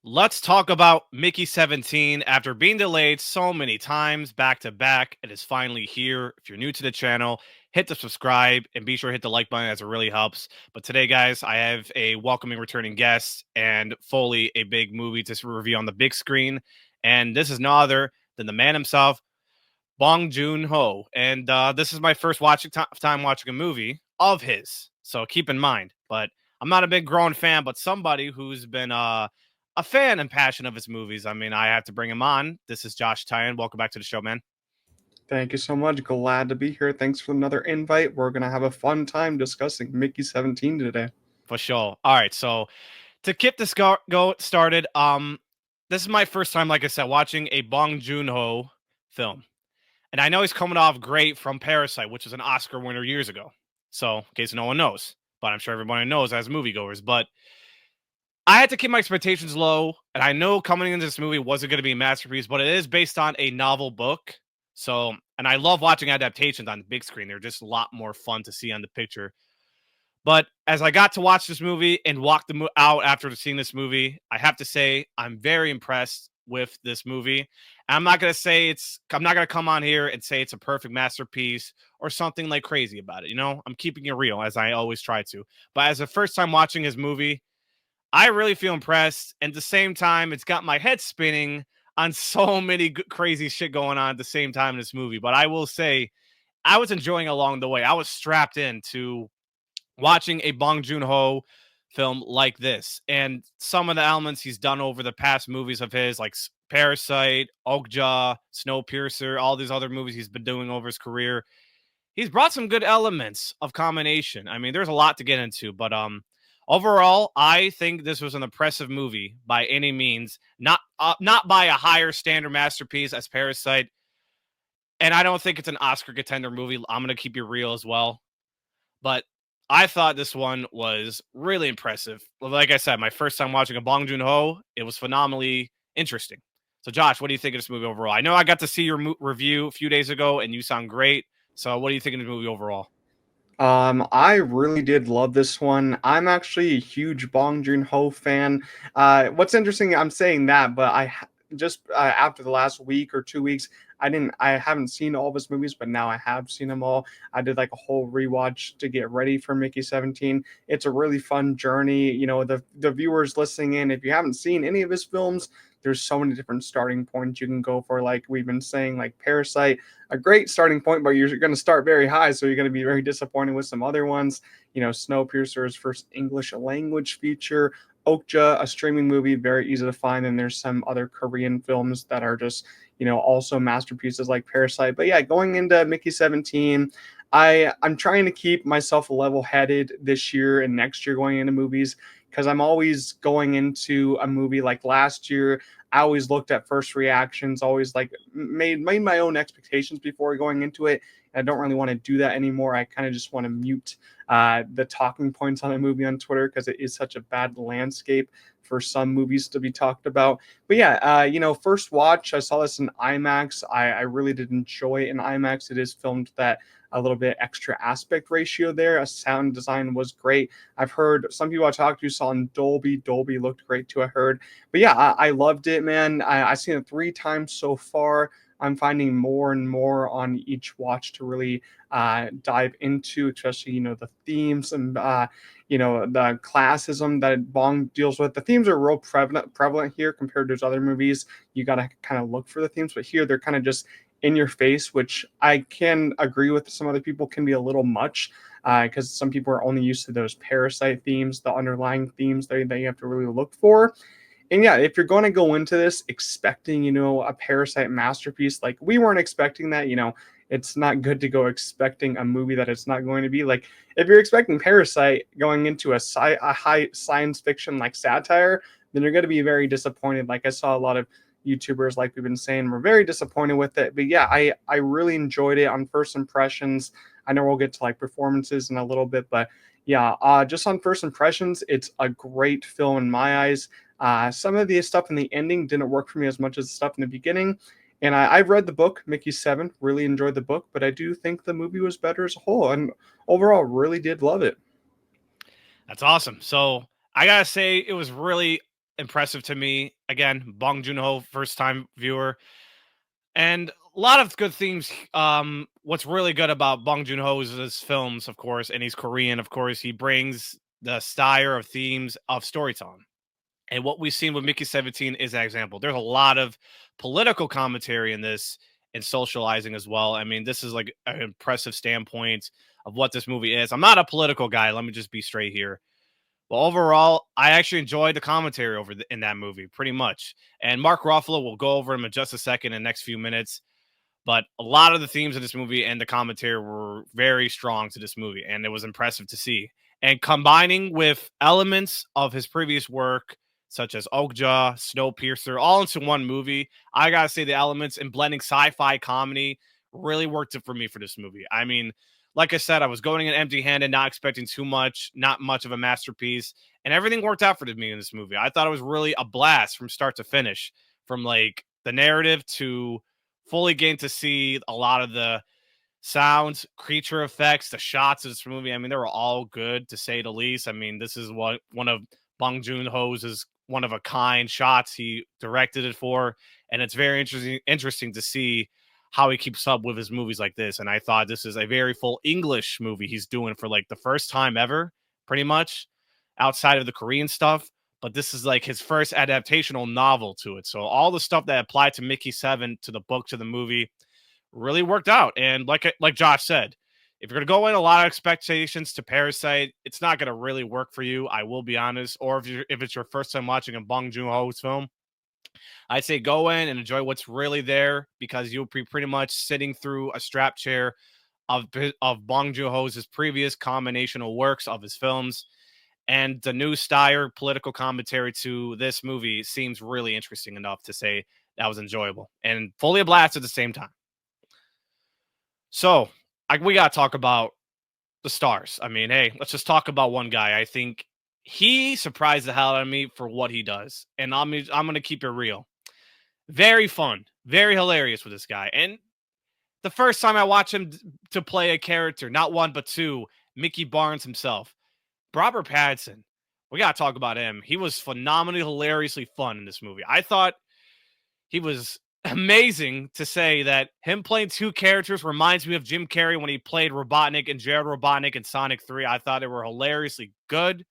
Let's talk about Mickey 17. After being delayed so many times back to back, it is finally here. If you're new to the channel, hit the subscribe and be sure to hit the like button as it really helps. But today, guys, I have a welcoming returning guest and fully a big movie to review on the big screen. And this is no other than the man himself, Bong Joon-Ho. And this is my first time watching a movie of his. So keep in mind. But I'm not a big grown fan, but somebody who's been a fan and passion of his movies. I mean, I have to bring him on. This is Josh Tyan. Welcome back to the show, man. Thank you so much. Glad to be here. Thanks for another invite. We're going to have a fun time discussing Mickey 17 today. For sure. All right, so to keep this go started, this is my first time, like I said, watching a Bong Joon-Ho film. And I know he's coming off great from Parasite, which was an Oscar winner years ago. So, in case no one knows, but I'm sure everybody knows as moviegoers. But I had to keep my expectations low, and I know coming into this movie wasn't going to be a masterpiece, but it is based on a novel book. So, and I love watching adaptations on the big screen. They're just a lot more fun to see on the picture. But as I got to watch this movie and walk out after seeing this movie, I have to say I'm very impressed with this movie. And I'm not going to say I'm not going to come on here and say it's a perfect masterpiece or something like crazy about it. You know, I'm keeping it real as I always try to. But as a first time watching his movie, I really feel impressed. And at the same time, it's got my head spinning on so many crazy shit going on at the same time in this movie. But I will say, I was enjoying along the way. I was strapped into watching a Bong Joon-Ho film like this. And some of the elements he's done over the past movies of his, like Parasite, Okja, Snowpiercer, all these other movies he's been doing over his career, he's brought some good elements of combination. I mean, there's a lot to get into, but overall, I think this was an impressive movie by any means. Not by a higher standard masterpiece as Parasite, and I don't think it's an Oscar contender movie. I'm gonna keep you real as well, but I thought this one was really impressive. Like I said, my first time watching a Bong Joon-Ho, it was phenomenally interesting. So, Josh, what do you think of this movie overall? I know I got to see your review a few days ago, and you sound great. So, what do you think of the movie overall? I really did love this one. I'm actually a huge Bong Joon-ho fan. What's interesting, I'm saying that, but just after the last week or 2 weeks, I haven't seen all of his movies, but now I have seen them all. I did like a whole rewatch to get ready for Mickey 17. It's a really fun journey. You know, the viewers listening in, if you haven't seen any of his films, there's so many different starting points you can go for. Like we've been saying, like Parasite, a great starting point, but you're going to start very high, so you're going to be very disappointed with some other ones. You know, Snowpiercer's first English language feature, Okja, a streaming movie, very easy to find, and there's some other Korean films that are just, you know, also masterpieces like Parasite. But yeah, going into Mickey 17, I'm trying to keep myself level-headed this year and next year going into movies, because I'm always going into a movie like last year. I always looked at first reactions, always like made my own expectations before going into it. And I don't really want to do that anymore. I kind of just want to mute the talking points on a movie on Twitter, because it is such a bad landscape for some movies to be talked about. But yeah, you know, first watch, I saw this in IMAX. I really did enjoy it in IMAX. It is filmed that a little bit extra aspect ratio there. A sound design was great. I've heard some people I talked to saw in Dolby. Dolby looked great too, I heard. But yeah, I loved it, man. I've seen it 3 times so far. I'm finding more and more on each watch to really dive into, especially, you know, the themes and, you know, the classism that Bong deals with. The themes are real prevalent here compared to his other movies. You got to kind of look for the themes, but here they're kind of just in your face, which I can agree with some other people can be a little much, because some people are only used to those Parasite themes, the underlying themes that you have to really look for. And yeah, if you're going to go into this expecting, you know, a Parasite masterpiece, like we weren't expecting that, you know, it's not good to go expecting a movie that it's not going to be. Like if you're expecting Parasite going into a high science fiction like satire, then you're going to be very disappointed. Like I saw a lot of YouTubers, like we've been saying, were very disappointed with it. But yeah, I really enjoyed it on first impressions. I know we'll get to like performances in a little bit, but yeah, just on first impressions, it's a great film in my eyes. Some of the stuff in the ending didn't work for me as much as the stuff in the beginning. And I've read the book, Mickey 7, really enjoyed the book, but I do think the movie was better as a whole. And overall, really did love it. That's awesome. So I gotta say, it was really impressive to me. Again, Bong Joon-Ho, first time viewer, and a lot of good themes. What's really good about Bong Joon-Ho's films, of course, and he's Korean, of course, he brings the style of themes of storytelling. And what we've seen with Mickey 17 is that example. There's a lot of political commentary in this and socializing as well. I mean, this is like an impressive standpoint of what this movie is. I'm not a political guy. Let me just be straight here. But overall, I actually enjoyed the commentary in that movie pretty much. And Mark Ruffalo will go over him in just a second in the next few minutes. But a lot of the themes of this movie and the commentary were very strong to this movie, and it was impressive to see. And combining with elements of his previous work, such as Okja, Snowpiercer, all into one movie, I gotta say the elements and blending sci-fi comedy really worked it for me for this movie. I mean, like I said, I was going in empty-handed, not expecting too much, not much of a masterpiece, and everything worked out for me in this movie. I thought it was really a blast from start to finish, from like the narrative to fully getting to see a lot of the sounds, creature effects, the shots of this movie. I mean, they were all good to say the least. I mean, this is what one of Bong Joon-Ho's is one of a kind shots he directed it for, and it's very interesting to see how he keeps up with his movies like this. And I thought this is a very full English movie he's doing for like the first time ever, pretty much outside of the Korean stuff. But this is like his first adaptational novel to it. So all the stuff that applied to Mickey 7 to the book to the movie really worked out. And like Josh said, if you're gonna go in a lot of expectations to Parasite, it's not gonna really work for you. I will be honest. Or if it's your first time watching a Bong Joon-Ho's film, I'd say go in and enjoy what's really there, because you'll be pretty much sitting through a strap chair of Bong Joon-Ho's previous combinational works of his films. And the new style political commentary to this movie seems really interesting enough to say that was enjoyable and fully a blast at the same time. So we got to talk about the stars. I mean, hey, let's just talk about one guy. I think he surprised the hell out of me for what he does. And I'm going to keep it real. Very fun, very hilarious with this guy. And the first time I watched him to play a character, not one, but two, Mickey Barnes himself, Robert Pattinson. We got to talk about him. He was phenomenally, hilariously fun in this movie. I thought he was amazing, to say that him playing two characters reminds me of Jim Carrey when he played Robotnik and Jared Robotnik in Sonic 3. I thought they were hilariously good.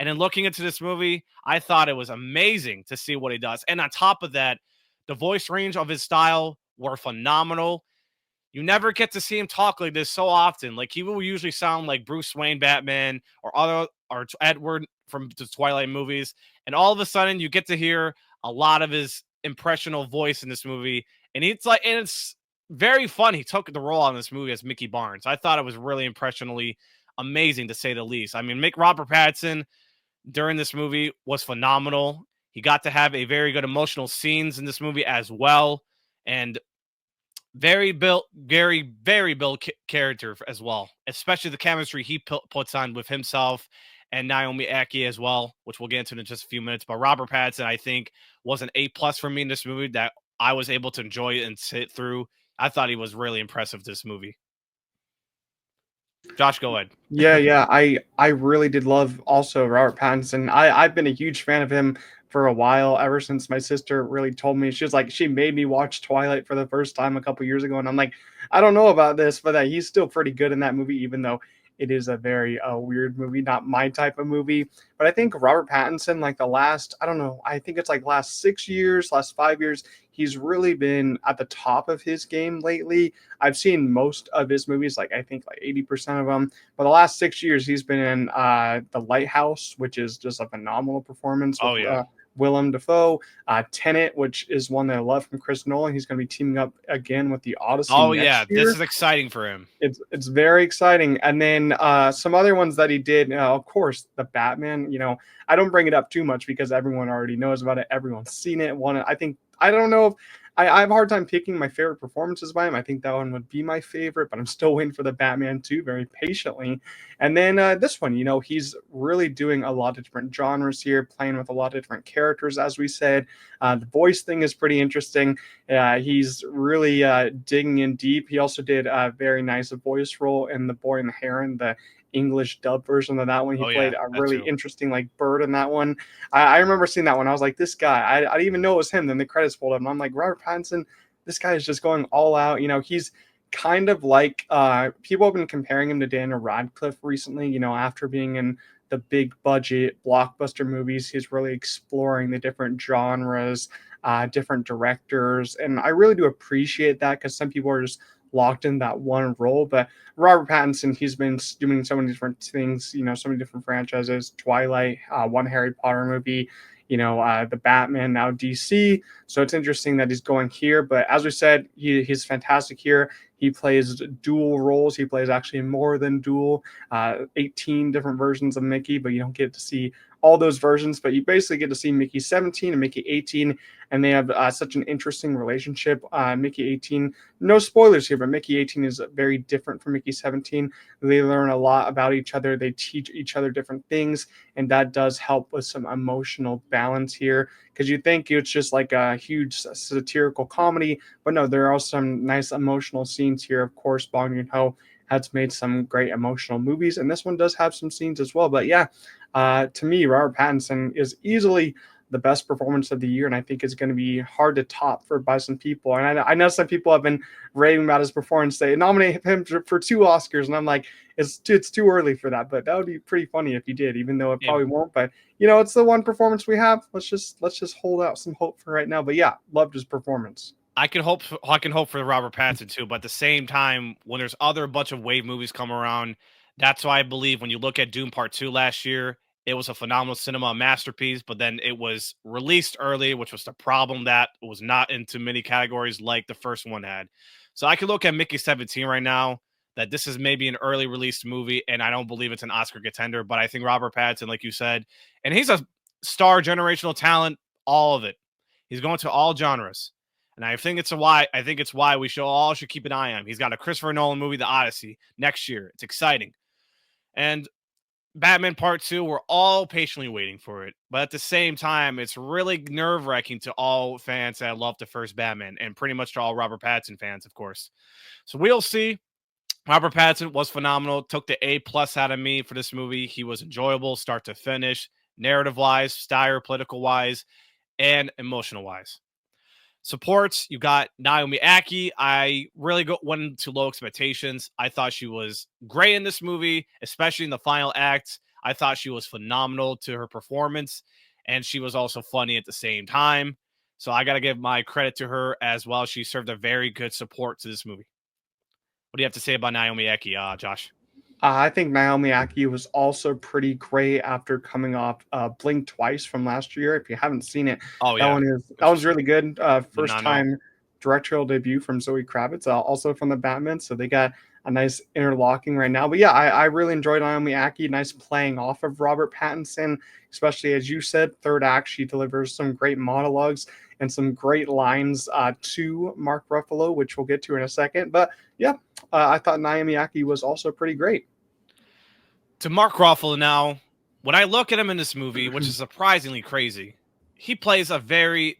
And in looking into this movie, I thought it was amazing to see what he does. And on top of that, the voice range of his style were phenomenal. You never get to see him talk like this so often. Like, he will usually sound like Bruce Wayne Batman or Edward from the Twilight movies. And all of a sudden you get to hear a lot of his impressional voice in this movie. And it's very fun. He took the role on this movie as Mickey Barnes. I thought it was really impressionally amazing, to say the least. I mean, Robert Pattinson during this movie was phenomenal. He got to have a very good emotional scenes in this movie as well. And very built character as well, especially the chemistry he puts on with himself and Naomi Aki as well, which we'll get into in just a few minutes. But Robert Pattinson, I think, was an A+ for me in this movie that I was able to enjoy and sit through. I thought he was really impressive this movie. Josh, go ahead. Yeah. I really did love also Robert Pattinson. I've been a huge fan of him for a while, ever since my sister really told me. She was like, she made me watch Twilight for the first time a couple years ago, and I'm like, I don't know about this, but he's still pretty good in that movie, even though it is a very weird movie, not my type of movie. But I think Robert Pattinson, like the last, I don't know, I think it's like last 6 years, last 5 years, he's really been at the top of his game lately. I've seen most of his movies, like I think like 80% of them. But the last 6 years, he's been in The Lighthouse, which is just a phenomenal performance with Oh yeah. Willem Dafoe. Tenet, which is one that I love from Chris Nolan. He's going to be teaming up again with the Odyssey Oh next yeah. This year. is exciting for him. It's very exciting. And then some other ones that he did, of course, the Batman. I don't bring it up too much because everyone already knows about it. Everyone's seen it. I don't know if I have a hard time picking my favorite performances by him. I think that one would be my favorite, but I'm still waiting for the Batman 2 very patiently. And then this one, he's really doing a lot of different genres here, playing with a lot of different characters, as we said. The voice thing is pretty interesting. He's really digging in deep. He also did a very nice voice role in The Boy and the Heron, the English dub version of that one. He Oh played yeah, a that really too. interesting like bird in that one. I remember seeing that one. I was like, this guy. I didn't even know it was him. Then the credits pulled up, and I'm like, Robert Pattinson. This guy is just going all out. He's kind of like people have been comparing him to Daniel Radcliffe recently. After being in the big budget blockbuster movies, he's really exploring the different genres, different directors, and I really do appreciate that because some people are just locked in that one role. But Robert Pattinson, he's been doing so many different things, so many different franchises: Twilight, one Harry Potter movie, the Batman, now DC. So it's interesting that he's going here. But as we said, he's fantastic here. He plays dual roles. He plays actually more than dual, 18 different versions of Mickey, but you don't get to see all those versions. But you basically get to see Mickey 17 and Mickey 18, and they have such an interesting relationship. Mickey 18, no spoilers here, but Mickey 18 is very different from Mickey 17. They learn a lot about each other. They teach each other different things, and that does help with some emotional balance here, because you think it's just like a huge satirical comedy, but no, there are some nice emotional scenes here. Of course, Bong Joon-Ho has made some great emotional movies, and this one does have some scenes as well. But yeah, to me, Robert Pattinson is easily the best performance of the year, and I think it's going to be hard to top by some people. And I know some people have been raving about his performance. They nominate him for 2 Oscars, and I'm like, it's too early for that. But that would be pretty funny if he did, even though it Yeah, probably won't. But it's the one performance we have. Let's just hold out some hope for right now. But yeah, loved his performance. I can hope for Robert Pattinson too, but at the same time, when there's other bunch of wave movies come around, that's why I believe when you look at Doom Part 2 last year, it was a phenomenal cinema masterpiece, but then it was released early, which was the problem, that it was not into many categories like the first one had. So I could look at Mickey 17 right now, that this is maybe an early released movie, and I don't believe it's an Oscar contender, but I think Robert Pattinson, like you said, and he's a star generational talent, all of it. He's going to all genres. And I think it's why we should keep an eye on him. He's got a Christopher Nolan movie, The Odyssey, next year. It's exciting. And Batman Part 2, we're all patiently waiting for it. But at the same time, it's really nerve-wracking to all fans that love the first Batman, and pretty much to all Robert Pattinson fans, of course. So we'll see. Robert Pattinson was phenomenal. Took the A+ out of me for this movie. He was enjoyable start to finish, narrative-wise, style, political-wise, and emotional-wise. Supports, you got Naomi Aki. I really went into low expectations. I thought she was great in this movie, especially in the final act. I thought she was phenomenal to her performance, and she was also funny at the same time. So I got to give my credit to her as well. She served a very good support to this movie. What do you have to say about Naomi Aki, Josh? I think Naomi Aki was also pretty great after coming off Blink Twice from last year. If you haven't seen it, Oh that yeah, one is that which was was really good. did First not know. time directorial debut from Zoe Kravitz, also from the Batman. So they got a nice interlocking right now. But yeah, I really enjoyed Naomi Aki. Nice playing off of Robert Pattinson, especially as you said, third act. She delivers some great monologues and some great lines to Mark Ruffalo, which we'll get to in a second. But yeah, I thought Naomi Aki was also pretty great. To Mark Ruffalo now, when I look at him in this movie, which is surprisingly crazy, he plays a very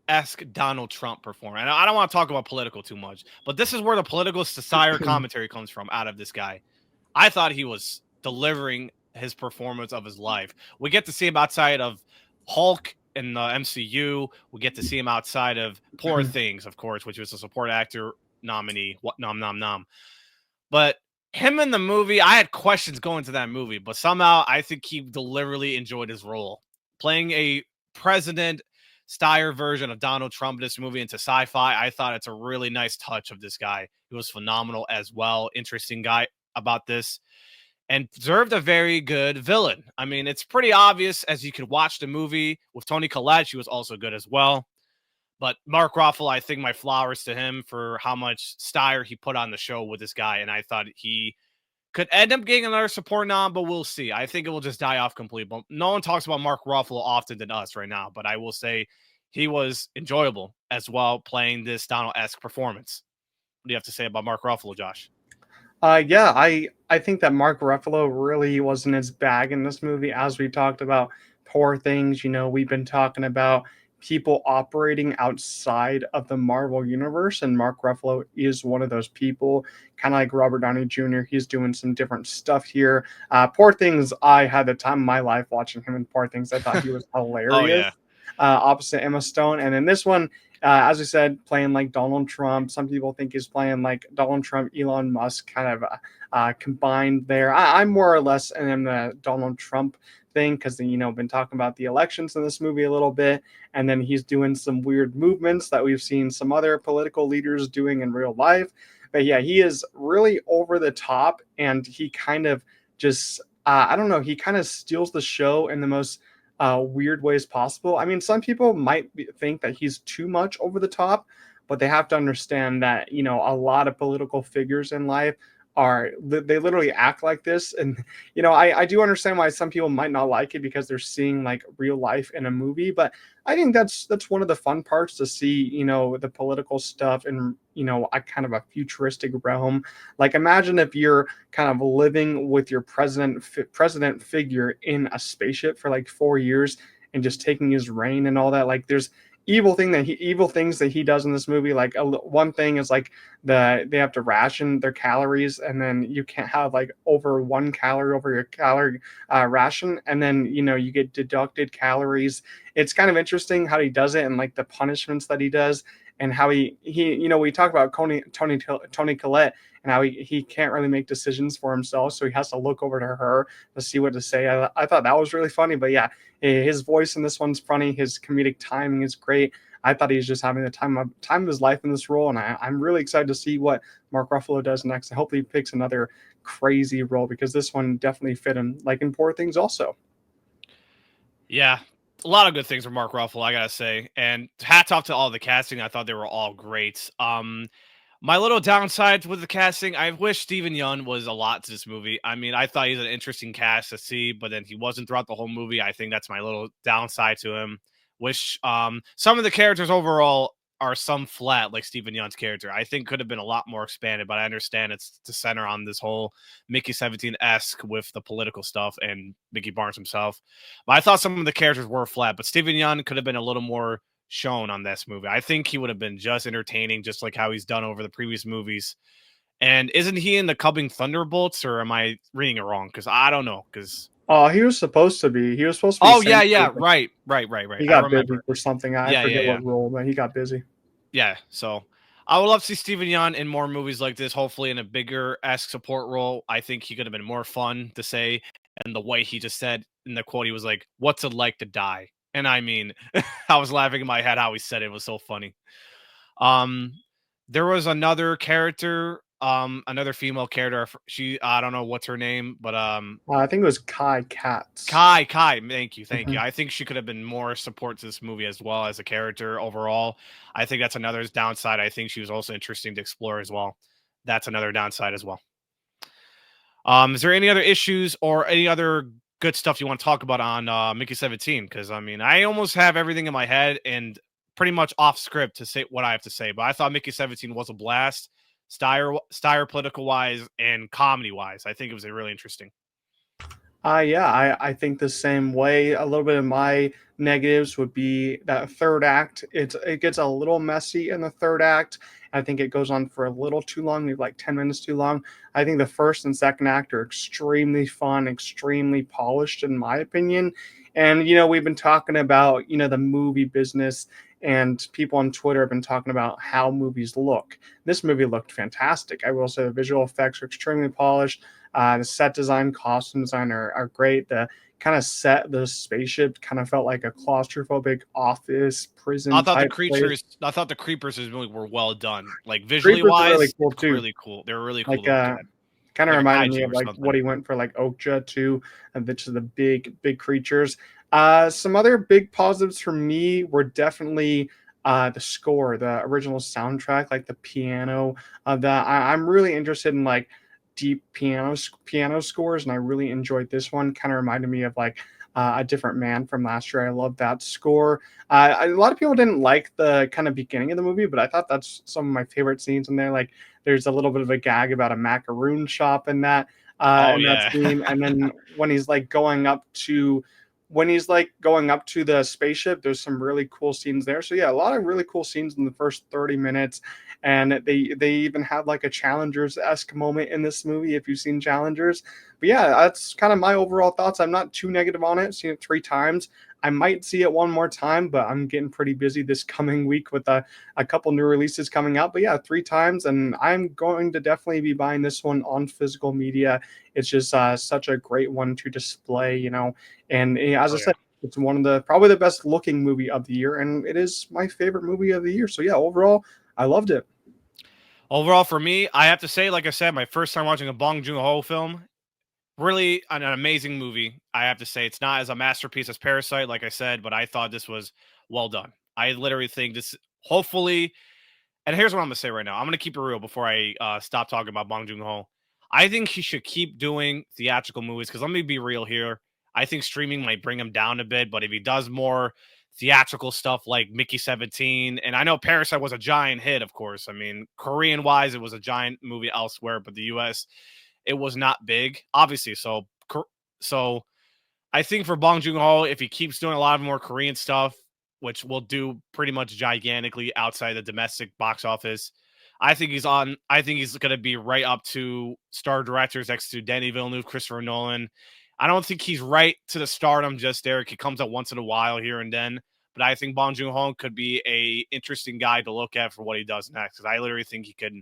esque Donald Trump performer. And I don't want to talk about political too much, but this is where the political satire commentary comes from out of this guy. I thought he was delivering his performance of his life. We get to see him outside of Hulk in the MCU. We get to see him outside of Poor Things, of course, which was a support actor nominee. What nom nom nom. But him in the movie, I had questions going to that movie, but somehow I think he deliberately enjoyed his role. Playing a president style version of Donald Trump in this movie into sci-fi, I thought it's a really nice touch of this guy. He was phenomenal as well. Interesting guy about this. And deserved a very good villain. I mean, it's pretty obvious as you could watch the movie with Toni Collette. She was also good as well. But Mark Ruffalo, I think my flowers to him for how much style he put on the show with this guy. And I thought he could end up getting another support nom, but we'll see. I think it will just die off completely. But no one talks about Mark Ruffalo often than us right now. But I will say he was enjoyable as well, playing this Donald-esque performance. What do you have to say about Mark Ruffalo, Josh? Yeah, I think that Mark Ruffalo really wasn't his bag in this movie, as we talked about Poor Things. We've been talking about people operating outside of the Marvel universe, and Mark Ruffalo is one of those people, kind of like Robert Downey Jr. He's doing some different stuff here. Poor Things, I had the time of my life watching him in Poor Things. I thought he was Oh hilarious, yeah. opposite Emma Stone. And then this one, as I said, playing like Donald Trump. Some people think he's playing like Donald Trump, Elon Musk, kind of combined there. I'm more or less in the Donald Trump thing because been talking about the elections in this movie a little bit, and then he's doing some weird movements that we've seen some other political leaders doing in real life. But yeah, he is really over the top, and he kind of just I don't know, he kind of steals the show in the most weird ways possible. I mean, some people might think that he's too much over the top, but they have to understand that a lot of political figures in life they literally act like this. And I do understand why some people might not like it because they're seeing like real life in a movie, but I think that's one of the fun parts to see the political stuff in a kind of a futuristic realm. Like, imagine if you're kind of living with your president figure in a spaceship for like 4 years and just taking his reign and all that. Like, there's evil things that he does in this movie. Like, one thing is like they have to ration their calories, and then you can't have like over 1 calorie over your calorie ration, and then you get deducted calories. It's kind of interesting how he does it, and like the punishments that he does, and how he we talk about Tony Collette, and how he can't really make decisions for himself, so he has to look over to her to see what to say. I thought that was really funny. But yeah, his voice in this one's funny. His comedic timing is great. I thought he was just having the time of his life in this role, and I'm really excited to see what Mark Ruffalo does next. I hope he picks another crazy role, because this one definitely fit him, like in Poor Things also. Yeah, a lot of good things from Mark Ruffalo, I gotta say. And hats off to all the casting. I thought they were all great. My little downside with the casting, I wish Steven Yeun was a lot to this movie. I mean, I thought he's an interesting cast to see, but then he wasn't throughout the whole movie. I think that's my little downside to him. Wish some of the characters overall are some flat, like Steven Yeun's character. I think could have been a lot more expanded, but I understand it's to center on this whole Mickey 17-esque with the political stuff and Mickey Barnes himself. But I thought some of the characters were flat, but Steven Yeun could have been a little more shown on this movie. I think he would have been just entertaining, just like how he's done over the previous movies. And isn't he in the coming Thunderbolts, or am I reading it wrong? Because I don't know. Because Oh, he was supposed to be. He was supposed to be oh yeah, yeah, Sentry, but right. he I got busy remember. for something. I Yeah, yeah, forget yeah, what role, but he got busy. yeah. So I would love to see Steven Yeun in more movies like this. Hopefully, in a bigger esque support role. I think he could have been more fun to say. And the way he just said in the quote, he was like, "What's it like to die?" And I mean, I was laughing in my head how he said it. It was so funny. Um, there was another character, another female character. She, I don't know what's her name, but I think it was Kai Katz. Kai. Thank you, thank you. Mhm. I think she could have been more support to this movie as well as a character overall. I think that's another downside. I think she was also interesting to explore as well. That's another downside as well. Is there any other issues or any other good stuff you want to talk about on Mickey 17? Because I mean, I almost have everything in my head and pretty much off script to say what I have to say. But I thought Mickey 17 was a blast, style political wise and comedy wise. I think it was a really interesting. Yeah, I think the same way. A little bit of my negatives would be that third act. It gets a little messy in the third act. I think it goes on for a little too long, maybe like 10 minutes too long. I think the first and second act are extremely fun, extremely polished, in my opinion. And we've been talking about the movie business, and people on Twitter have been talking about how movies look. This movie looked fantastic. I will say the visual effects are extremely polished. The set design, costume design are great. The kind of set, the spaceship kind of felt like a claustrophobic office prison type place. I thought the creepers really were well done, like visually Creepers are really wise, cool too. really cool. They were really cool Like to look at, kind of like a reminded me kaiju of or like what something. he went for, like Okja too, and which is the big creatures. Some other big positives for me were definitely the score, the original soundtrack, like the piano of that. I'm really interested in like deep piano scores, and I really enjoyed this one. Kind of reminded me of like a different man from last year. I love that score. A lot of people didn't like the kind of beginning of the movie, but I thought that's some of my favorite scenes in there. Like, there's a little bit of a gag about a macaroon shop in that Oh in that yeah. scene, and then when he's like going up to when he's like going up to the spaceship, there's some really cool scenes there. So yeah, a lot of really cool scenes in the first 30 minutes. And they even had like a Challengers-esque moment in this movie, if you've seen Challengers. But yeah, that's kind of my overall thoughts. I'm not too negative on it. Seen it 3 times. I might see it one more time, but I'm getting pretty busy this coming week with a couple new releases coming out. But yeah, 3 times, and I'm going to definitely be buying this one on physical media. It's just such a great one to display, and as I Oh yeah. said, it's one of the probably the best looking movie of the year, and it is my favorite movie of the year. So yeah, overall, I loved it. Overall, for me, I have to say, like I said, my first time watching a Bong Joon-Ho film, really an amazing movie. I have to say, it's not as a masterpiece as Parasite, like I said, but I thought this was well done. I literally think this, hopefully, and here's what I'm gonna say right now. I'm gonna keep it real before I stop talking about Bong Joon-Ho. I think he should keep doing theatrical movies because let me be real here. I think streaming might bring him down a bit, but if he does more theatrical stuff like Mickey 17, and I know Parasite was a giant hit, of course. I mean, Korean wise, it was a giant movie elsewhere, but the US, it was not big, obviously. So I think for Bong Joon-ho, if he keeps doing a lot of more Korean stuff, which will do pretty much gigantically outside the domestic box office, I think he's on. I think he's going to be right up to star directors next to Denis Villeneuve, Christopher Nolan. I don't think he's right to the stardom just there. He comes up once in a while here and then, but I think Bong Joon-ho could be a interesting guy to look at for what he does next. Because I literally think he could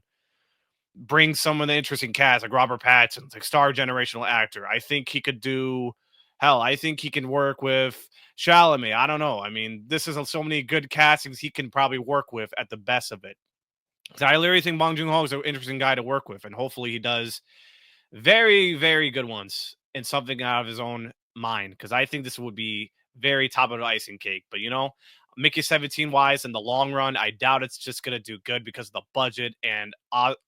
bring some of the interesting cast, like Robert Pattinson, like star generational actor. I think he could do hell. I think he can work with Chalamet. I don't know. I mean, this is so many good castings he can probably work with at the best of it. So I literally think Bong Joon Ho is an interesting guy to work with, and hopefully he does very, very good ones and something out of his own mind. Because I think this would be very top of the icing cake. But Mickey 17 wise in the long run, I doubt it's just gonna do good because of the budget and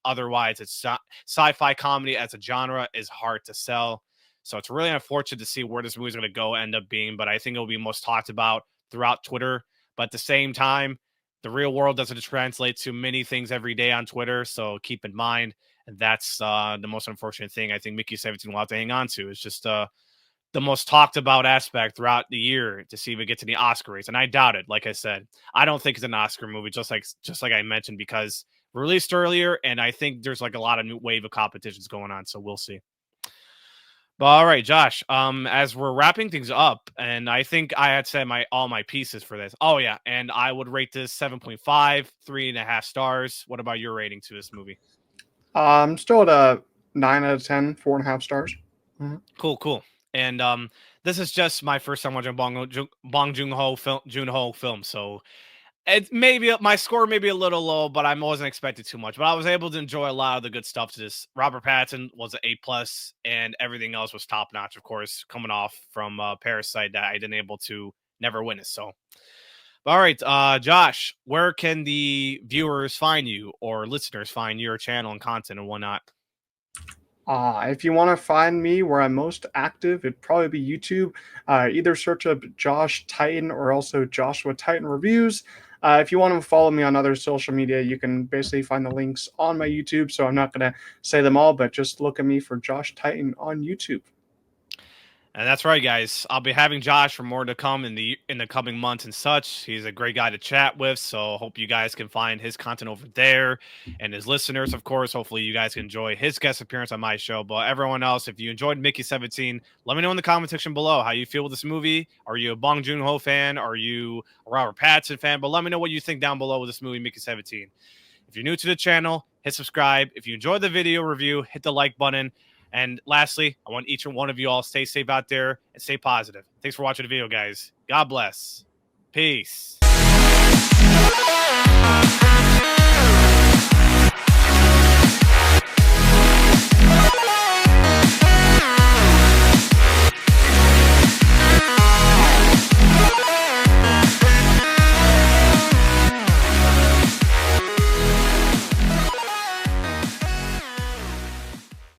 otherwise it's sci-fi comedy as a genre is hard to sell. So it's really unfortunate to see where this movie is gonna go end up being, but I think it'll be most talked about throughout Twitter. But at the same time, the real world doesn't translate to many things every day on Twitter. So keep in mind, and that's the most unfortunate thing I think Mickey 17 will have to hang on to. It's just the most talked about aspect throughout the year to see if it gets any Oscar race. And I doubt it. Like I said, I don't think it's an Oscar movie, just like I mentioned, because released earlier, and I think there's like a lot of new wave of competitions going on. So we'll see. But all right, Josh. As we're wrapping things up, and I think I had said all my pieces for this. Oh yeah, and I would rate this 7.5, 3.5 stars. What about your rating to this movie? Still at a 9 out of 10, 4.5 stars. Mhm. Cool, cool. And this is just my first time watching Bong Joon-ho film, so it maybe my score may be a little low, but I wasn't expecting too much. But I was able to enjoy a lot of the good stuff to this. Robert Pattinson was an A+, and everything else was top notch. Of course, coming off from Parasite that I didn't able to never witness. So, all right, Josh, where can the viewers find you or listeners find your channel and content and whatnot? If you want to find me where I'm most active, it'd probably be YouTube. Either search up Josh Titan or also Joshua Titan Reviews. If you want to follow me on other social media, you can basically find the links on my YouTube. So I'm not going to say them all, but just look at me for Josh Titan on YouTube. And that's right, guys. I'll be having Josh for more to come in the coming months and such. He's a great guy to chat with, so hope you guys can find his content over there, and his listeners, of course. Hopefully, you guys can enjoy his guest appearance on my show. But everyone else, if you enjoyed Mickey 17, let me know in the comment section below how you feel with this movie. Are you a Bong Joon Ho fan? Are you a Robert Pattinson fan? But let me know what you think down below with this movie, Mickey 17. If you're new to the channel, hit subscribe. If you enjoyed the video review, hit the like button. And lastly, I want each and one of you all stay safe out there and stay positive. Thanks for watching the video, guys. God bless. Peace.